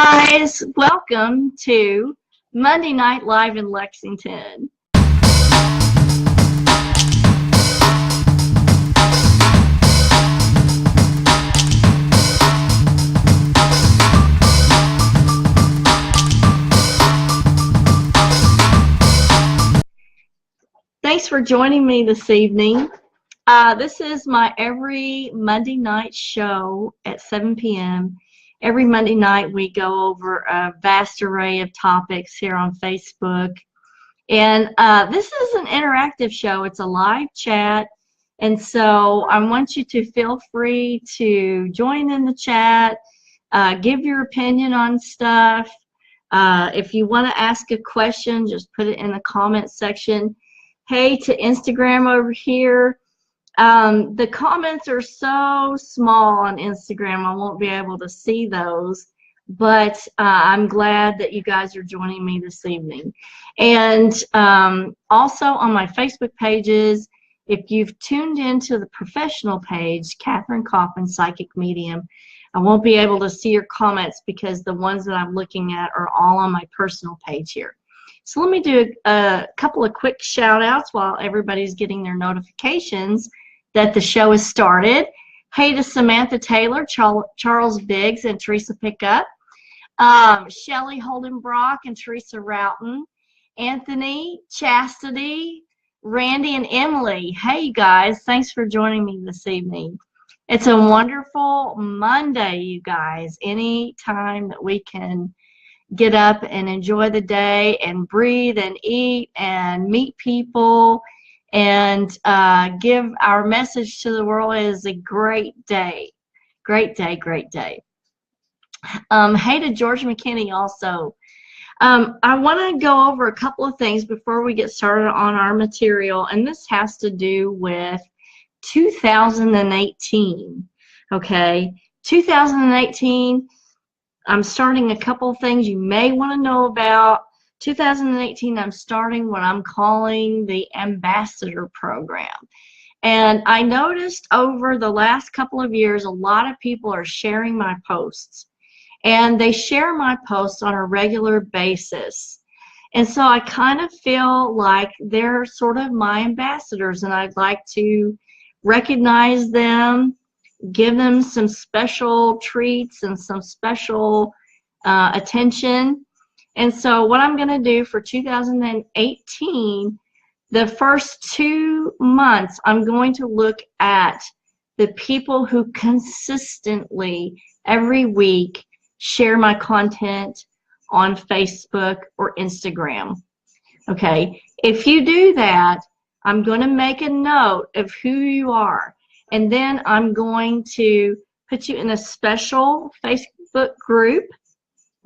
guys, welcome to Monday Night Live in Lexington. Thanks for joining me this evening. This is my every Monday night show at 7 p.m. Every Monday night we go over a vast array of topics here on Facebook. And this is an interactive show. It's a live chat. And so I want you to feel free to join in the chat, give your opinion on stuff. If you want to ask a question, just put it in the comment section. Hey to Instagram over here. The comments are so small on Instagram, I won't be able to see those, but I'm glad that you guys are joining me this evening. And also on my Facebook pages, if you've tuned into the professional page, Kathryn Kauffman, Psychic Medium, I won't be able to see your comments because the ones that I'm looking at are all on my personal page here. So let me do a couple of quick shout outs while everybody's getting their notifications that the show has started. Hey to Samantha Taylor, Charles Biggs, and Teresa Pickup, Shelly Holdenbrock and Teresa Roughton, Anthony, Chastity, Randy, and Emily. Hey you guys, thanks for joining me this evening. It's a wonderful Monday, you guys. Any time that we can get up and enjoy the day and breathe and eat and meet people and give our message to the world is a great day. Great day, great day. Hey to George McKinney also. I want to go over a couple of things before we get started on our material, and this has to do with 2018. Okay, 2018. I'm starting a couple of things you may want to know about. 2018, I'm starting what I'm calling the Ambassador Program. And I noticed over the last couple of years, a lot of people are sharing my posts. And they share my posts on a regular basis. And so I kind of feel like they're sort of my ambassadors, and I'd like to recognize them, give them some special treats and some special attention. And so what I'm going to do for 2018, the first 2 months, I'm going to look at the people who consistently every week share my content on Facebook or Instagram. Okay, if you do that, I'm going to make a note of who you are. And then I'm going to put you in a special Facebook group,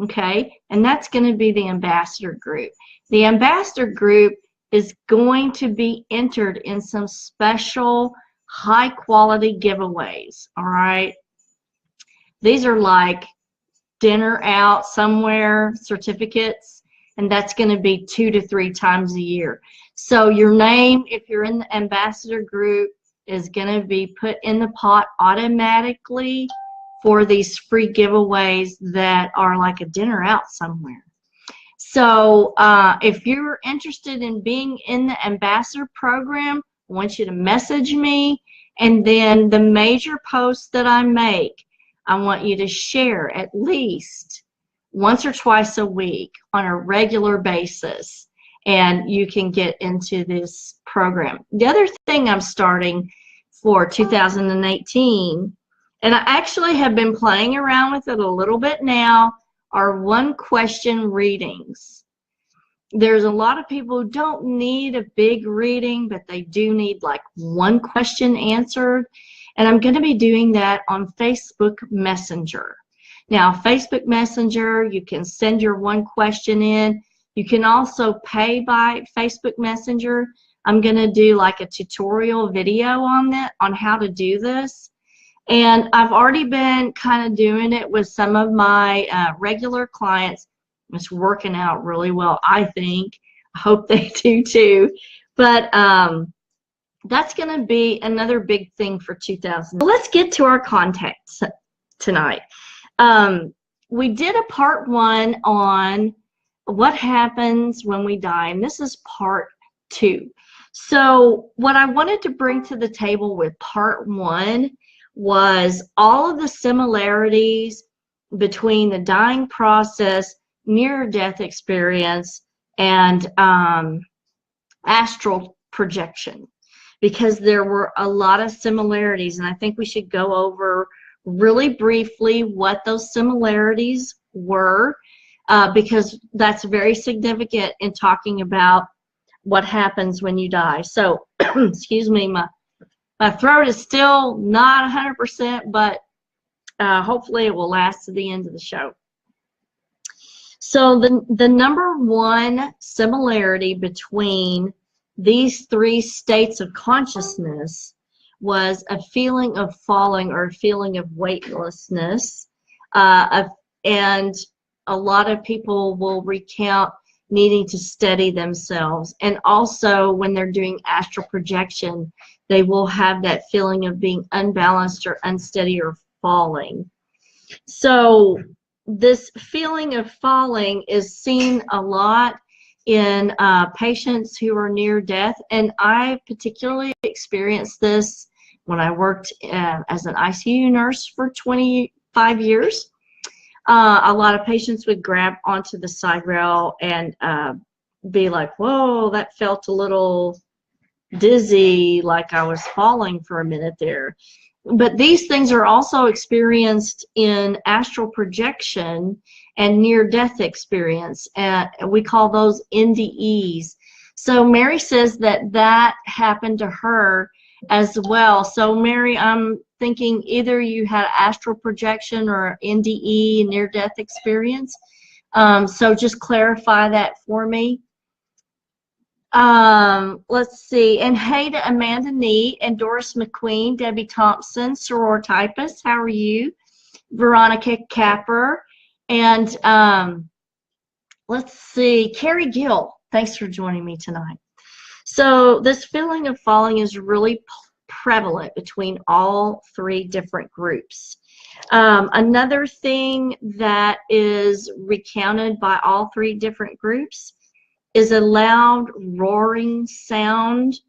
okay? And that's going to be the Ambassador group. The Ambassador group is going to be entered in some special high-quality giveaways, all right? These are like dinner out somewhere certificates, and that's going to be 2 to 3 times a year. So your name, if you're in the Ambassador group, is going to be put in the pot automatically for these free giveaways that are like a dinner out somewhere. So if you're interested in being in the Ambassador program, I want you to message me, and then the major posts that I make, I want you to share at least once or twice a week on a regular basis, and you can get into this program. The other thing I'm starting for 2018, and I actually have been playing around with it a little bit now, are one-question readings. There's a lot of people who don't need a big reading, but they do need like one question answered, and I'm going to be doing that on Facebook Messenger. Now, Facebook Messenger, you can send your one question in. You can also pay by Facebook Messenger. I'm going to do like a tutorial video on that, on how to do this. And I've already been kind of doing it with some of my regular clients. It's working out really well, I think. I hope they do too. But that's going to be another big thing for 2000. Let's get to our content tonight. we did a part 1 on what happens when we die, and this is part 2. So what I wanted to bring to the table with part 1 was all of the similarities between the dying process, near-death experience, and astral projection, because there were a lot of similarities, and I think we should go over really briefly what those similarities were, because that's very significant in talking about what happens when you die. So, excuse me, my throat is still not 100%, but hopefully it will last to the end of the show. So the number one similarity between these 3 states of consciousness was a feeling of falling or a feeling of weightlessness. And a lot of people will recount needing to steady themselves. And also when they're doing astral projection, they will have that feeling of being unbalanced or unsteady or falling. So this feeling of falling is seen a lot in patients who are near death, and I particularly experienced this when I worked as an ICU nurse for 25 years. A lot of patients would grab onto the side rail and be like, whoa, that felt a little dizzy, like I was falling for a minute there. But these things are also experienced in astral projection and near-death experience. We call those NDEs. So Mary says that that happened to her as well. So Mary, I'm thinking either you had astral projection or NDE, near-death experience. So just clarify that for me. Let's see. And hey to Amanda Neat and Doris McQueen, Debbie Thompson, soror typist. How are you? Veronica Capper. And let's see. Carrie Gill. Thanks for joining me tonight. So this feeling of falling is really prevalent between all 3 different groups. Another thing that is recounted by all 3 different groups is a loud roaring sound,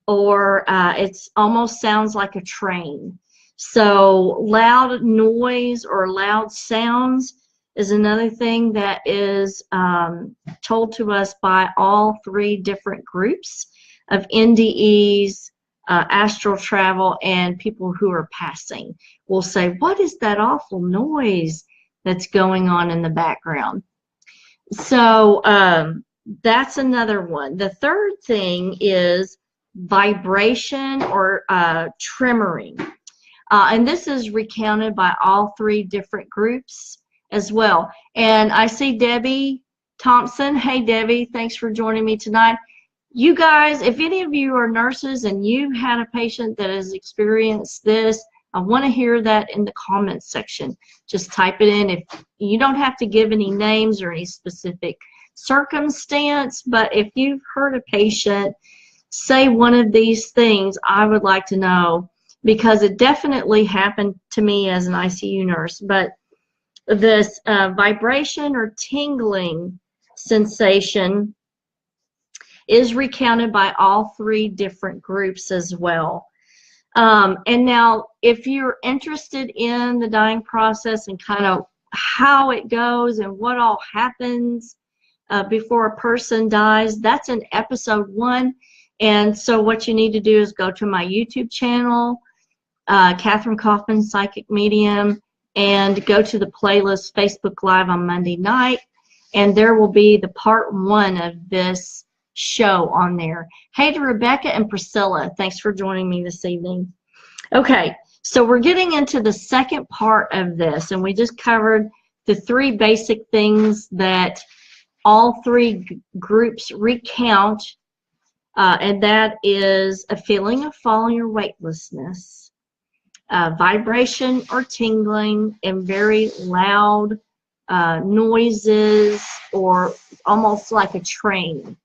or it almost sounds like a train. So loud noise or loud sounds is another thing that is told to us by all 3 different groups of NDEs, astral travel, and people who are passing. Will say, what is that awful noise that's going on in the background? So that's another one. The third thing is vibration or tremoring. And this is recounted by all 3 different groups as well. And I see Debbie Thompson. Hey, Debbie, thanks for joining me tonight. You guys, if any of you are nurses and you've had a patient that has experienced this, I want to hear that in the comments section. Just type it in. If you don't have to give any names or any specific circumstance, but if you've heard a patient say one of these things, I would like to know, because it definitely happened to me as an ICU nurse. But this vibration or tingling sensation is recounted by all 3 different groups as well. And now, if you're interested in the dying process and kind of how it goes and what all happens before a person dies, that's in episode 1. And so what you need to do is go to my YouTube channel, Kathryn Kauffman, Psychic Medium, and go to the playlist Facebook Live on Monday night, and there will be the part 1 of this show on there. Hey to Rebecca and Priscilla, thanks for joining me this evening. Okay, so we're getting into the second part of this, and we just covered the 3 basic things that all 3 groups recount, and that is a feeling of falling or weightlessness, vibration or tingling, and very loud noises, or almost like a train.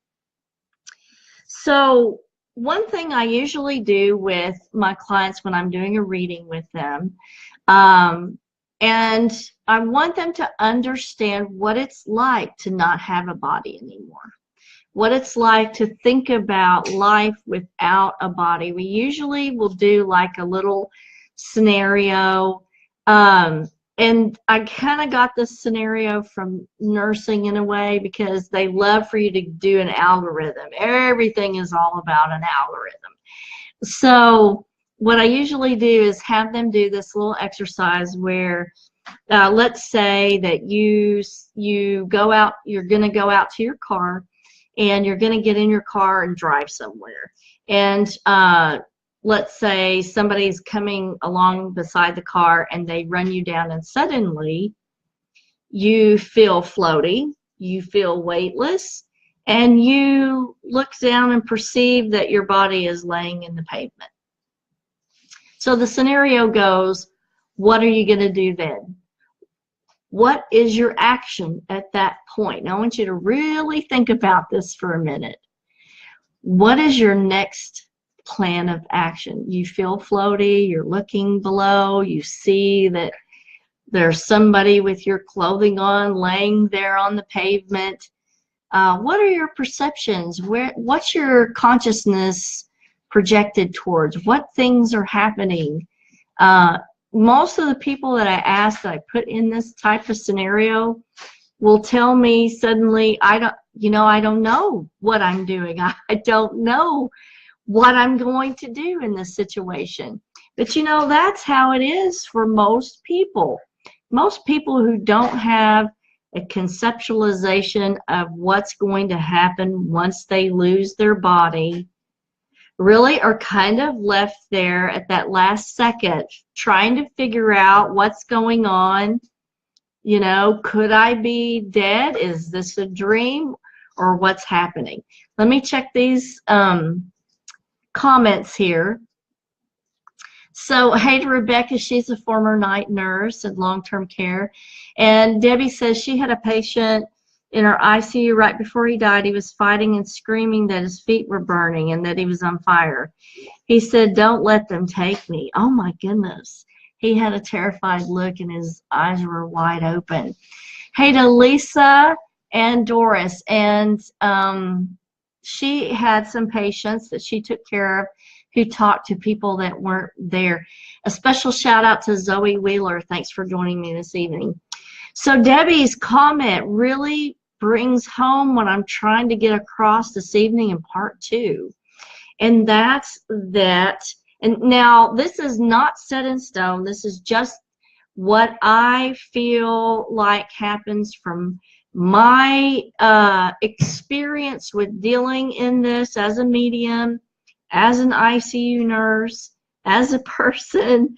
So one thing I usually do with my clients when I'm doing a reading with them, And I want them to understand what it's like to not have a body anymore, what it's like to think about life without a body. We usually will do like a little scenario. And I kind of got this scenario from nursing in a way, because they love for you to do an algorithm. Everything is all about an algorithm. So what I usually do is have them do this little exercise where let's say that you go out, you're going to go out to your car, and you're going to get in your car and drive somewhere. And let's say somebody's coming along beside the car and they run you down, and suddenly you feel floaty, you feel weightless, and you look down and perceive that your body is laying in the pavement. So the scenario goes, what are you going to do then? What is your action at that point? Now I want you to really think about this for a minute. What is your next plan of action? You feel floaty, you're looking below, you see that there's somebody with your clothing on laying there on the pavement. What are your perceptions? What's your consciousness projected towards? What things are happening? Most of the people that I ask, that I put in this type of scenario, will tell me suddenly, I don't know what I'm doing. I don't know what I'm going to do in this situation. But that's how it is for most people. Most people who don't have a conceptualization of what's going to happen once they lose their body really are kind of left there at that last second, trying to figure out what's going on. Could I be dead? Is this a dream? Or what's happening? Let me check these comments here. So, hey to Rebecca, she's a former night nurse in long-term care. And Debbie says she had a patient in our ICU right before he died. He was fighting and screaming that his feet were burning and that he was on fire. He said, "Don't let them take me." Oh my goodness. He had a terrified look and his eyes were wide open. Hey to Lisa and Doris. And she had some patients that she took care of who talked to people that weren't there. A special shout out to Zoe Wheeler. Thanks for joining me this evening. So Debbie's comment really brings home what I'm trying to get across this evening in part 2. And that's that. And now this is not set in stone. This is just what I feel like happens from my experience with dealing in this as a medium, as an ICU nurse, as a person.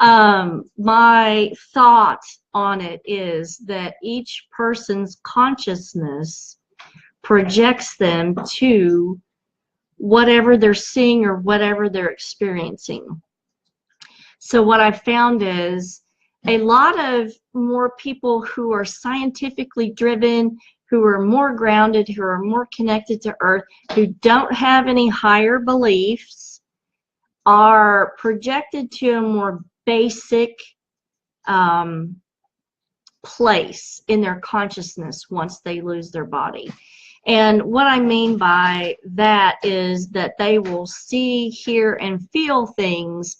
My thought on it is that each person's consciousness projects them to whatever they're seeing or whatever they're experiencing. So what I've found is a lot of more people who are scientifically driven, who are more grounded, who are more connected to Earth, who don't have any higher beliefs, are projected to a more basic place in their consciousness once they lose their body. And what I mean by that is that they will see, hear, and feel things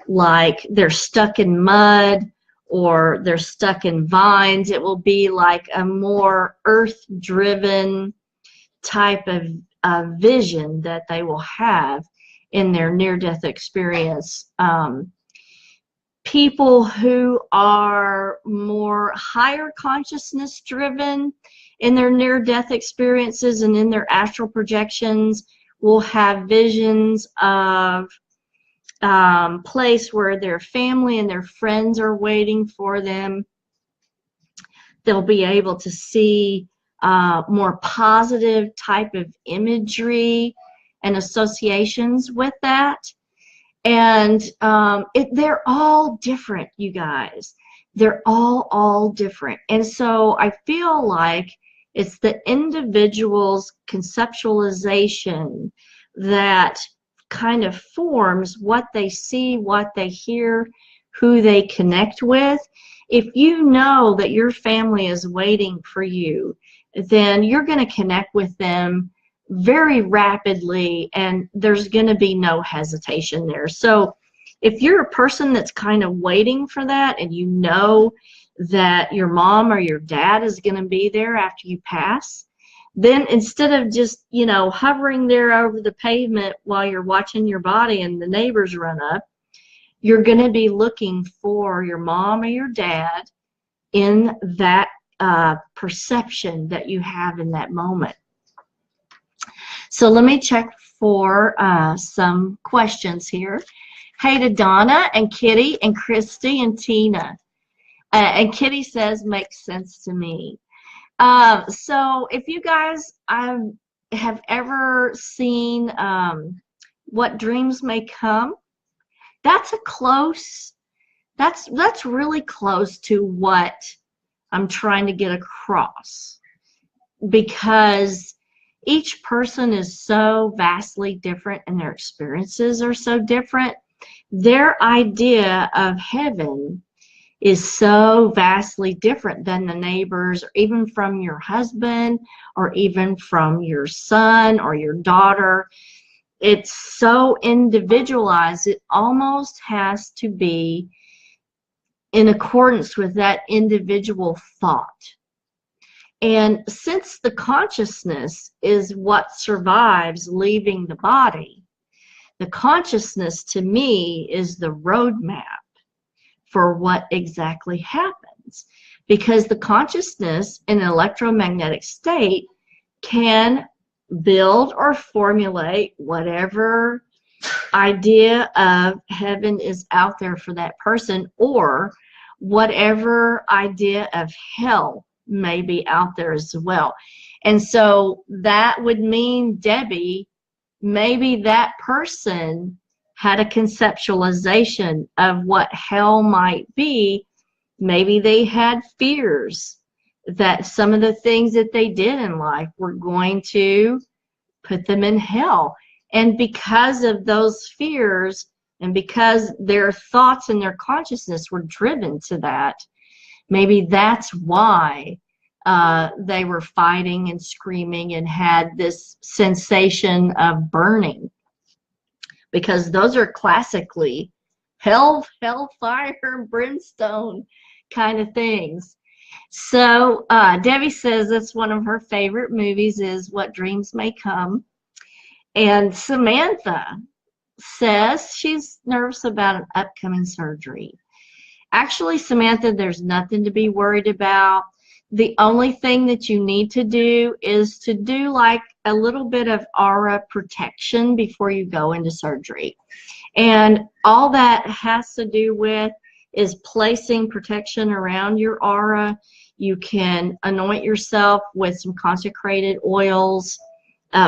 like they're stuck in mud or they're stuck in vines. It will be like a more earth-driven type of vision that they will have in their near-death experience. People who are more higher consciousness driven in their near-death experiences and in their astral projections will have visions of place where their family and their friends are waiting for them. They'll be able to see more positive type of imagery and associations with that. And they're all different, you guys. They're all different. And so I feel like it's the individual's conceptualization that kind of forms what they see, what they hear, who they connect with. If you know that your family is waiting for you, then you're going to connect with them very rapidly, and there's going to be no hesitation there. So if you're a person that's kind of waiting for that, and you know that your mom or your dad is going to be there after you pass, then instead of just, you know, hovering there over the pavement while you're watching your body and the neighbors run up, you're going to be looking for your mom or your dad in that perception that you have in that moment. So let me check for some questions here. Hey to Donna and Kitty and Christy and Tina. And Kitty says, makes sense to me. So if you guys have ever seen What Dreams May Come, that's that's really close to what I'm trying to get across, because each person is so vastly different and their experiences are so different. Their idea of heaven is so vastly different than the neighbors, or even from your husband, or even from your son or your daughter. It's so individualized, it almost has to be in accordance with that individual thought. And since the consciousness is what survives leaving the body, the consciousness to me is the roadmap for what exactly happens. Because the consciousness in an electromagnetic state can build or formulate whatever idea of heaven is out there for that person, or whatever idea of hell may be out there as well. And so that would mean, Debbie, maybe that person had a conceptualization of what hell might be. Maybe they had fears that some of the things that they did in life were going to put them in hell. And because of those fears, and because their thoughts and their consciousness were driven to that, maybe that's why they were fighting and screaming and had this sensation of burning. Because those are classically hellfire, brimstone kind of things. So Debbie says that's one of her favorite movies is What Dreams May Come. And Samantha says she's nervous about an upcoming surgery. Actually, Samantha, there's nothing to be worried about. The only thing that you need to do is to do like a little bit of aura protection before you go into surgery. And all that has to do with is placing protection around your aura. You can anoint yourself with some consecrated oils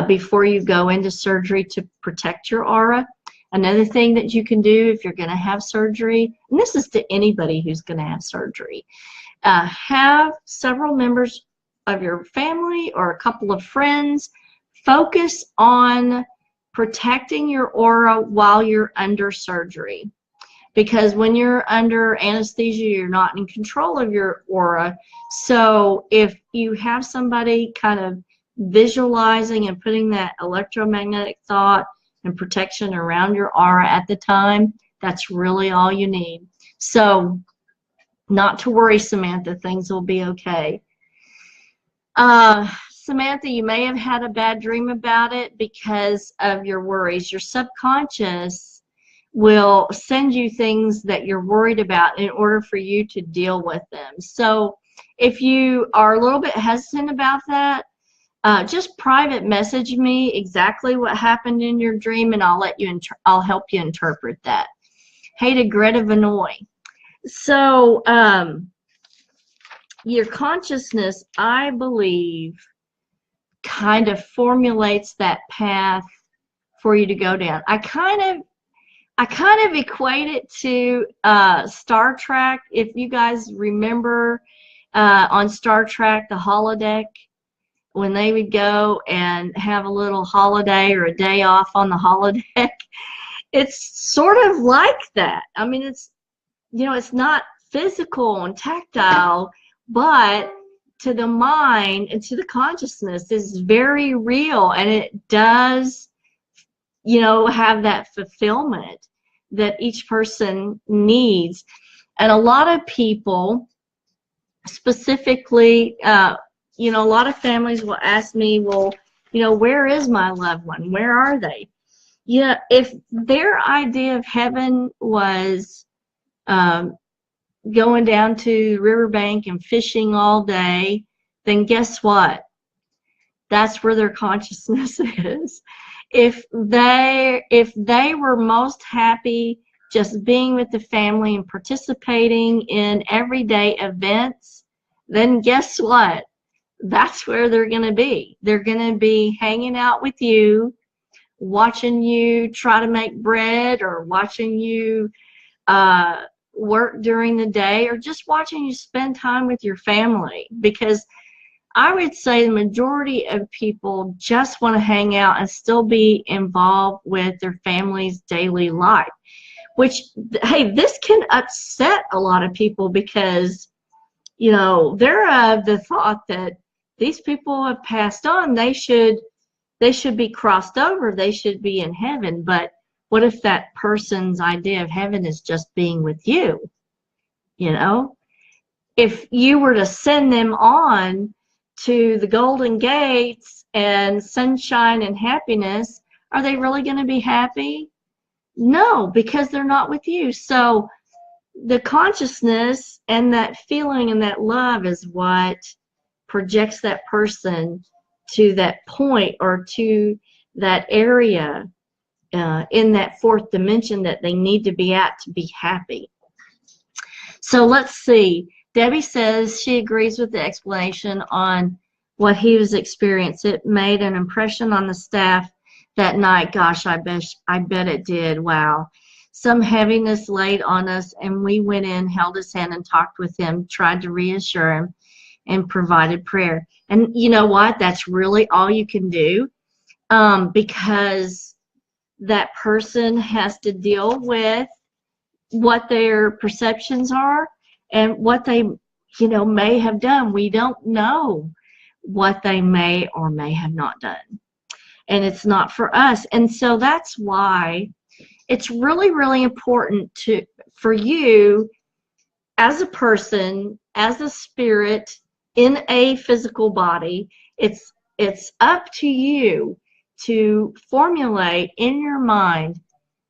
before you go into surgery to protect your aura. Another thing that you can do if you're going to have surgery, and this is to anybody who's going to have surgery, have several members of your family or a couple of friends focus on protecting your aura while you're under surgery. Because when you're under anesthesia, you're not in control of your aura. So if you have somebody kind of visualizing and putting that electromagnetic thought and protection around your aura at the time, that's really all you need. So not to worry, Samantha, things will be okay. Samantha, you may have had a bad dream about it because of your worries. Your subconscious will send you things that you're worried about in order for you to deal with them. So if you are a little bit hesitant about that, just private message me exactly what happened in your dream, and I'll help you interpret that. Hey to Greta Vanoy. So your consciousness, I believe, kind of formulates that path for you to go down. I kind of equate it to Star Trek. If you guys remember on Star Trek, the holodeck, when they would go and have a little holiday or a day off on the holodeck, it's sort of like that. I mean, you know, it's not physical and tactile, but to the mind and to the consciousness is very real, and it does, you know, have that fulfillment that each person needs. And a lot of people, specifically, you know, a lot of families will ask me, well, you know, where is my loved one? Where are they? Yeah, if their idea of heaven was um, going down to the riverbank and fishing all day, then guess what? That's where their consciousness is. If they were most happy just being with the family and participating in everyday events, then guess what? That's where they're going to be. They're going to be hanging out with you, watching you try to make bread, or watching you work during the day, or just watching you spend time with your family. Because I would say the majority of people just want to hang out and still be involved with their family's daily life, which, hey, this can upset a lot of people because, you know, they're of the thought that these people have passed on. They should be crossed over. They should be in heaven. But what if that person's idea of heaven is just being with you? You know, if you were to send them on to the Golden Gates and sunshine and happiness, are they really going to be happy? No, because they're not with you. So the consciousness and that feeling and that love is what projects that person to that point, or to that area in that fourth dimension that they need to be at to be happy. So let's see. Debbie says she agrees with the explanation on what he was experiencing. It made an impression on the staff that night. Gosh, I bet it did. Wow. Some heaviness laid on us, and we went in, held his hand, and talked with him, tried to reassure him, and provided prayer. And you know what? That's really all you can do, because that person has to deal with what their perceptions are and what they, you know, may have done. We don't know what they may or may have not done, and it's not for us. And so that's why it's really, really important for you as a person, as a spirit in a physical body. It's up to you to formulate in your mind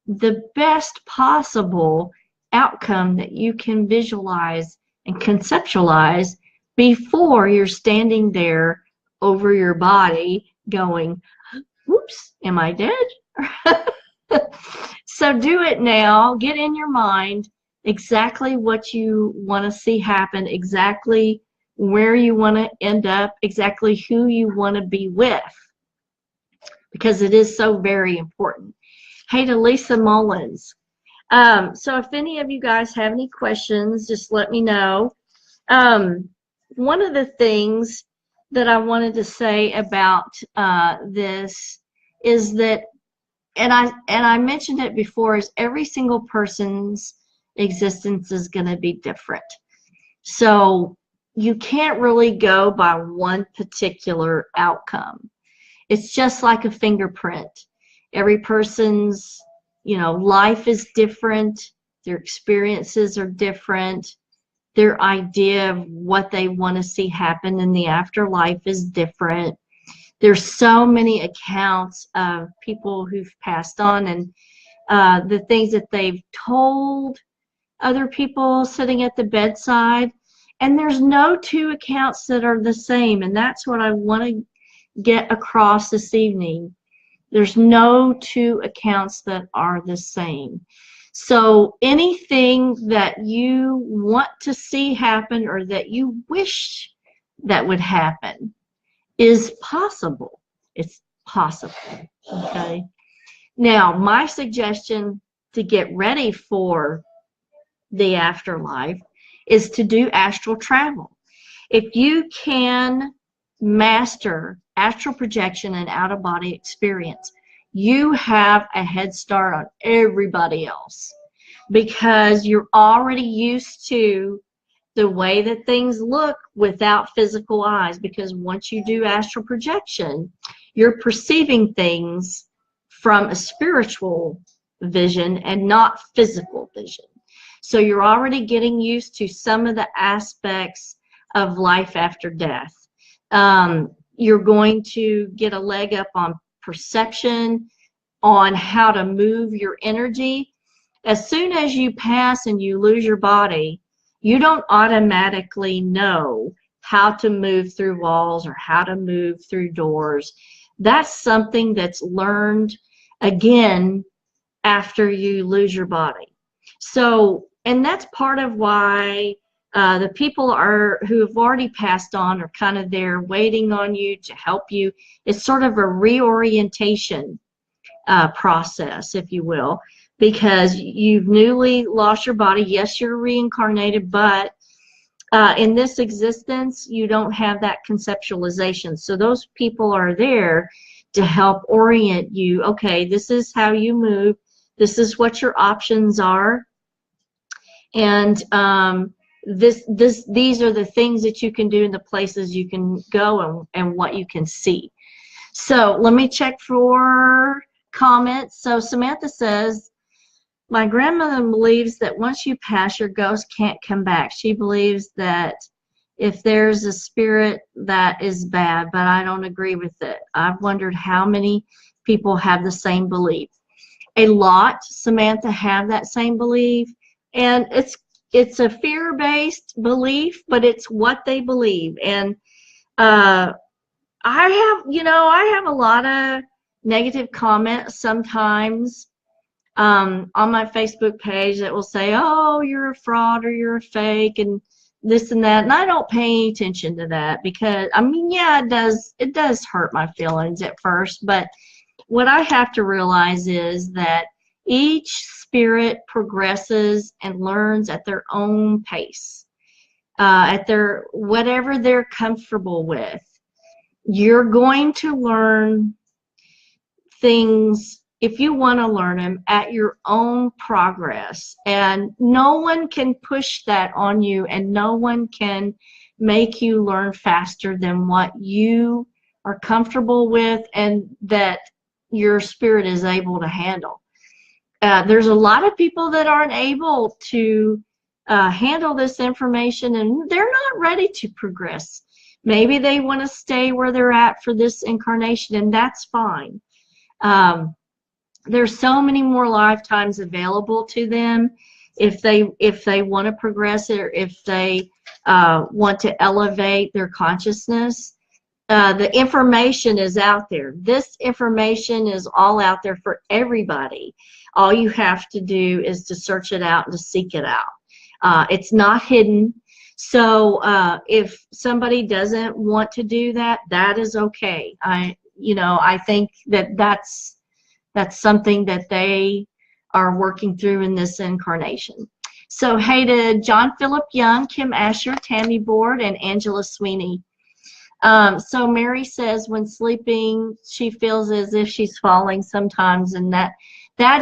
the best possible outcome that you can visualize and conceptualize before you're standing there over your body going, whoops, am I dead? So do it now. Get in your mind exactly what you want to see happen, exactly where you want to end up, exactly who you want to be with, because it is so very important. Hey, to Lisa Mullins. So if any of you guys have any questions, just let me know. One of the things that I wanted to say about this is that, and I mentioned it before, is every single person's existence is going to be different. So you can't really go by one particular outcome. It's just like a fingerprint. Every person's, you know, life is different. Their experiences are different. Their idea of what they want to see happen in the afterlife is different. There's so many accounts of people who've passed on, and the things that they've told other people sitting at the bedside. And there's no two accounts that are the same. And that's what I want to get across this evening. There's no two accounts that are the same. So anything that you want to see happen, or that you wish that would happen, is possible. It's possible. Okay. Now, my suggestion to get ready for the afterlife is to do astral travel. If you can master astral projection and out-of-body experience, you have a head start on everybody else, because you're already used to the way that things look without physical eyes, because once you do astral projection, you're perceiving things from a spiritual vision and not physical vision. So you're already getting used to some of the aspects of life after death. You're going to get a leg up on perception, on how to move your energy. As soon as you pass and you lose your body, you don't automatically know how to move through walls or how to move through doors. That's something that's learned again after you lose your body. So, and that's part of why the people who have already passed on are kind of there waiting on you to help you. It's sort of a reorientation process, if you will, because you've newly lost your body. Yes, you're reincarnated, but in this existence, you don't have that conceptualization. So those people are there to help orient you. Okay, this is how you move. This is what your options are. And these are the things that you can do and the places you can go and what you can see. So let me check for comments. So Samantha says, my grandmother believes that once you pass, your ghost can't come back. She believes that if there's a spirit, that is bad, but I don't agree with it. I've wondered how many people have the same belief. A lot, Samantha, have that same belief, and it's a fear-based belief, but it's what they believe. And I have a lot of negative comments sometimes on my Facebook page that will say, oh, you're a fraud or you're a fake and this and that. And I don't pay any attention to that because, I mean, yeah, it does hurt my feelings at first. But what I have to realize is that each spirit progresses and learns at their own pace, at their whatever they're comfortable with. You're going to learn things, if you want to learn them, at your own progress. And no one can push that on you, and no one can make you learn faster than what you are comfortable with and that your spirit is able to handle. There's a lot of people that aren't able to handle this information, and they're not ready to progress. Maybe they want to stay where they're at for this incarnation, and that's fine. There's so many more lifetimes available to them if they want to progress it, or if they want to elevate their consciousness. The information is out there. This information is all out there for everybody. All you have to do is to search it out and to seek it out. It's not hidden. So if somebody doesn't want to do that, that is okay. I think that's something that they are working through in this incarnation. So hey to John Philip Young, Kim Asher, Tammy Board, and Angela Sweeney. So Mary says when sleeping, she feels as if she's falling sometimes, and that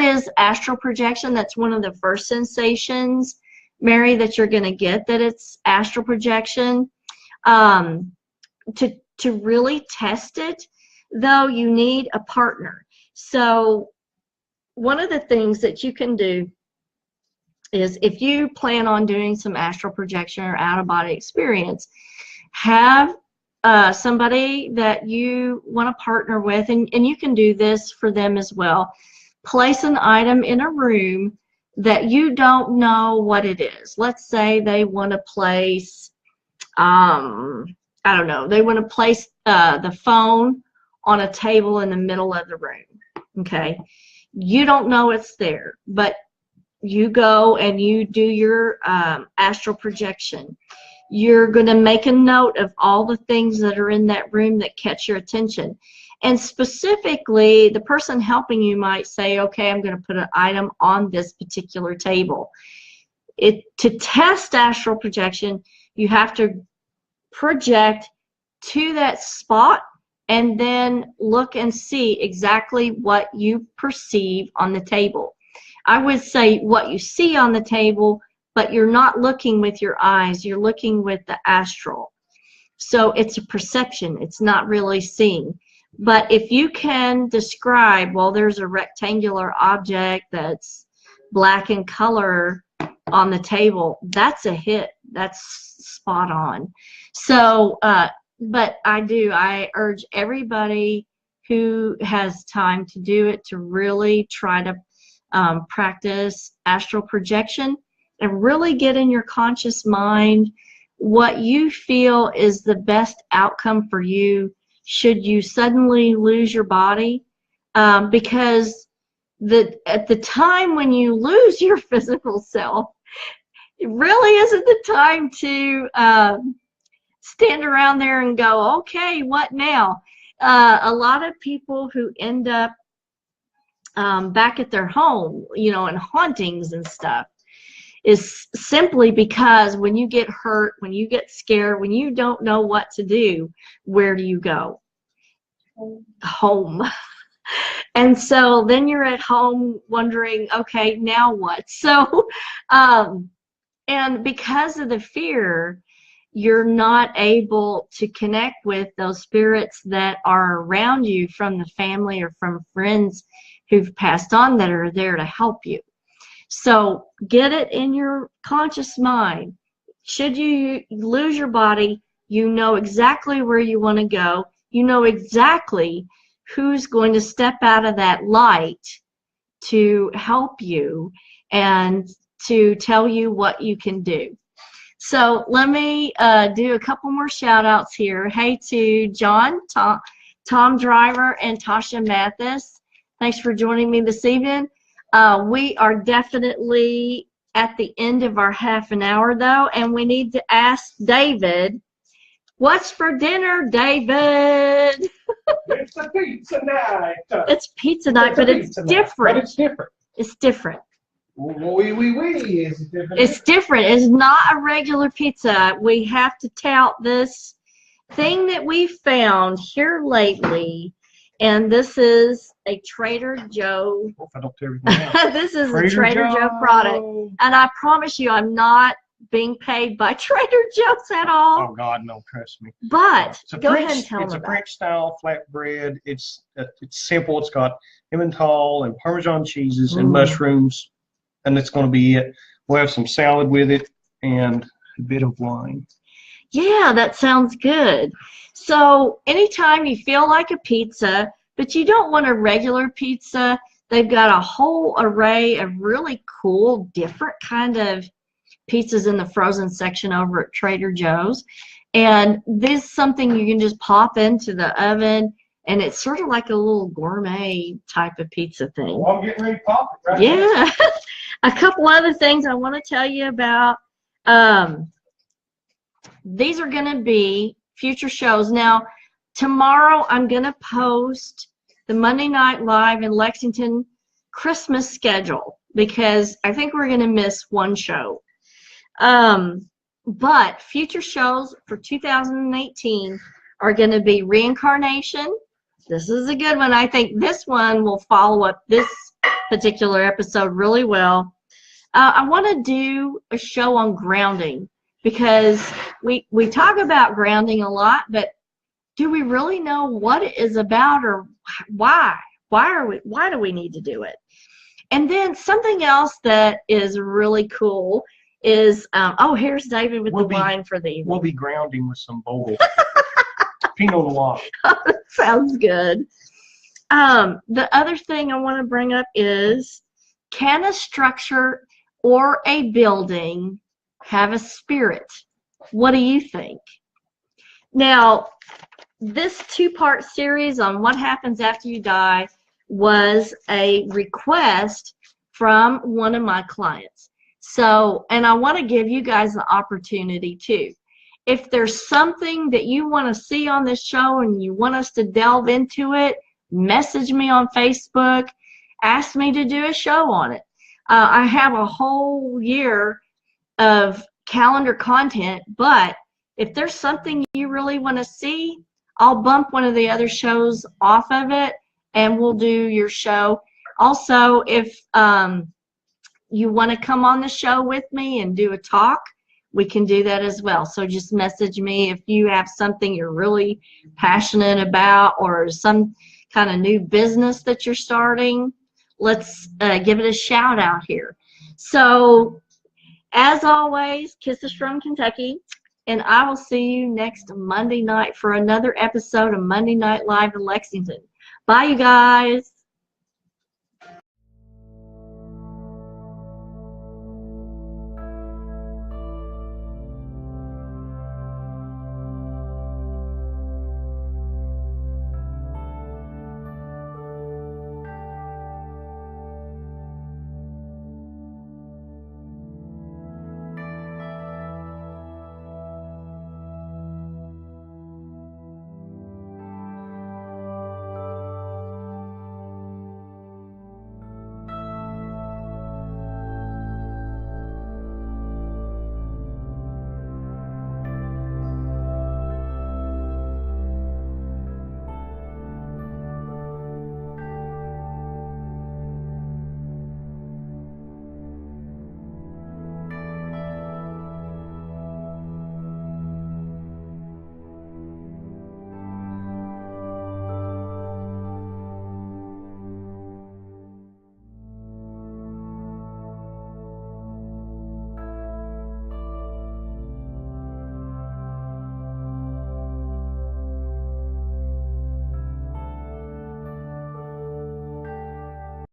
is astral projection. That's one of the first sensations, Mary, that you're going to get, that it's astral projection. To really test it, though, you need a partner. So one of the things that you can do is, if you plan on doing some astral projection or out-of-body experience, have somebody that you want to partner with, and you can do this for them as well. Place an item in a room that you don't know what it is. Let's say they want to place, I don't know, they want to place the phone on a table in the middle of the room. Okay, you don't know it's there, but you go and you do your astral projection. You're going to make a note of all the things that are in that room that catch your attention. And specifically, the person helping you might say, okay, I'm going to put an item on this particular table. To test astral projection, you have to project to that spot and then look and see exactly what you perceive on the table. I would say what you see on the table, but you're not looking with your eyes, you're looking with the astral. So it's a perception, it's not really seeing. But if you can describe, well, there's a rectangular object that's black in color on the table, that's a hit. That's spot on. So, but I urge everybody who has time to do it to really try to practice astral projection and really get in your conscious mind what you feel is the best outcome for you should you suddenly lose your body, because at the time when you lose your physical self, it really isn't the time to stand around there and go, okay, what now? A lot of people who end up back at their home, you know, in hauntings and stuff, is simply because when you get hurt, when you get scared, when you don't know what to do, where do you go? Home. And so then you're at home wondering, okay, now what? So, and because of the fear, you're not able to connect with those spirits that are around you from the family or from friends who've passed on that are there to help you. So get it in your conscious mind. Should you lose your body, you know exactly where you want to go. You know exactly who's going to step out of that light to help you and to tell you what you can do. So let me do a couple more shout outs here. Hey to John, Tom Driver, and Tasha Mathis. Thanks for joining me this evening. We are definitely at the end of our half an hour, though, and we need to ask David, what's for dinner, David? It's a pizza night. It's pizza night, but it's different. But it's different. It's different. Oui. Is it different? It's different. It's not a regular pizza. We have to tout this thing that we found here lately, and this is a Trader Joe. I don't tell everything else. This is a Trader Joe product, and I promise you, I'm not being paid by Trader Joe's at all. Oh God, no, trust me. But go ahead and tell them It's a about French style flatbread. It's simple. It's got Emmental and Parmesan cheeses and mushrooms, and it's going to be it. We'll have some salad with it and a bit of wine. Yeah, that sounds good. So anytime you feel like a pizza, but you don't want a regular pizza, they've got a whole array of really cool, different kind of pizzas in the frozen section over at Trader Joe's. And this is something you can just pop into the oven, and it's sort of like a little gourmet type of pizza thing. Well, I'm getting ready to pop it right Yeah. A couple other things I want to tell you about. These are going to be future shows. Now, tomorrow I'm going to post the Monday Night Live in Lexington Christmas schedule because I think we're going to miss one show. But future shows for 2018 are going to be Reincarnation. This is a good one. I think this one will follow up this particular episode really well. I want to do a show on grounding because we talk about grounding a lot, but do we really know what it is about or why? Why do we need to do it? And then something else that is really cool is, oh, here's David with the wine for the evening. We'll be grounding with some bowl. Pinot Noir. Sounds good. The other thing I want to bring up is, can a structure or a building have a spirit? What do you think? Now, this two-part series on what happens after you die was a request from one of my clients. So, and I want to give you guys the opportunity too. If there's something that you want to see on this show and you want us to delve into it, message me on Facebook, ask me to do a show on it. I have a whole year of calendar content, but if there's something you really want to see, I'll bump one of the other shows off of it and we'll do your show. Also, if you want to come on the show with me and do a talk, we can do that as well. So just message me if you have something you're really passionate about or some kind of new business that you're starting. Let's give it a shout out here. So as always, kisses from Kentucky, and I will see you next Monday night for another episode of Monday Night Live in Lexington. Bye, you guys.